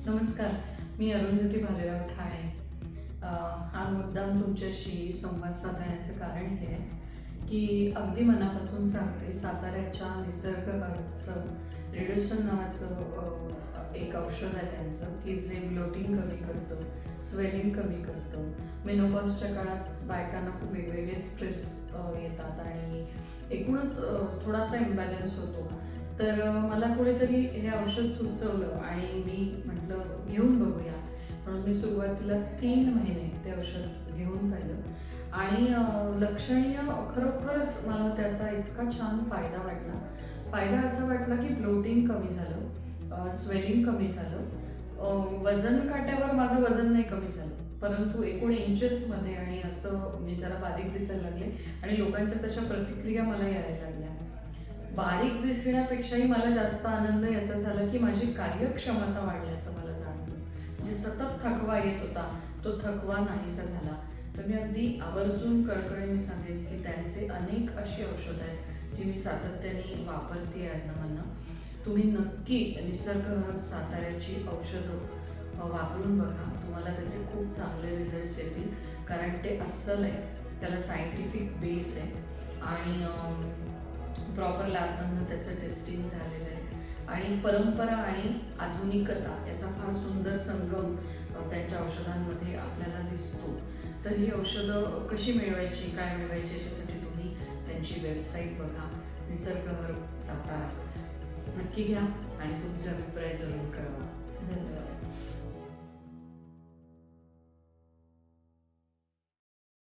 नमस्कार, मी अरुंधती भालेराव ठाणे. आज मुद्दाम तुमच्याशी संवाद साधण्याचं कारण हे आहे की अगदी मनापासून सांगते, साताऱ्याच्या निसर्ग हर्बचं रिड्युसन नावाचं एक औषध आहे त्यांचं, की जे ब्लोटिंग कमी करतं, स्वेलिंग कमी करतं. मेनोपॉजच्या काळात बायकांना खूप वेगवेगळे स्ट्रेस येतात आणि एकूणच थोडासा इम्बॅलन्स होतो. तर मला कोणीतरी हे औषध सुचवलं आणि मी म्हटलं घेऊन बघूया. म्हणून मी सुरुवातीला 3 महिने ते औषध घेऊन पाहिलं आणि लक्षणीय खरोखरच मला त्याचा इतका छान फायदा वाटला. फायदा असा वाटला की ब्लोटिंग कमी झालं, स्वेलिंग कमी झालं, वजन काट्यावर माझं वजन नाही कमी झालं, परंतु एकूण इंचेसमध्ये आणि असं मी जरा बारीक दिसायला लागले आणि लोकांच्या तशा प्रतिक्रिया मला यायला लागल्या. बारीक दिसण्यापेक्षाही मला जास्त आनंद याचा झाला की माझी कार्यक्षमता वाढल्याचं मला जाणवलं. जे सतत थकवा येत होता तो थकवा नाहीसा झाला. तर मी अगदी आवर्जून कळकळीने सांगेन की त्यांचे अनेक अशी औषधं आहेत जी मी सातत्याने वापरते म्हणणं. तुम्ही नक्की निसर्ग हर्ब साताऱ्याची औषधं वापरून बघा. तुम्हाला त्याचे खूप चांगले रिझल्ट्स येतील, कारण ते अस्सल आहे, त्याला सायंटिफिक बेस आहे आणि प्रॉपर लॅबमधनं त्याचं टेस्टिंग झालेलं आहे आणि परंपरा आणि आधुनिकता याचा फार सुंदर संगम त्यांच्या औषधांमध्ये आपल्याला दिसतो. तर ही औषधं कशी मिळवायची, काय मिळवायची याच्यासाठी तुम्ही त्यांची वेबसाईट बघा, निसर्ग हर्ब सातारा. नक्की घ्या आणि तुमचे अभिप्राय जरूर कळवा. धन्यवाद.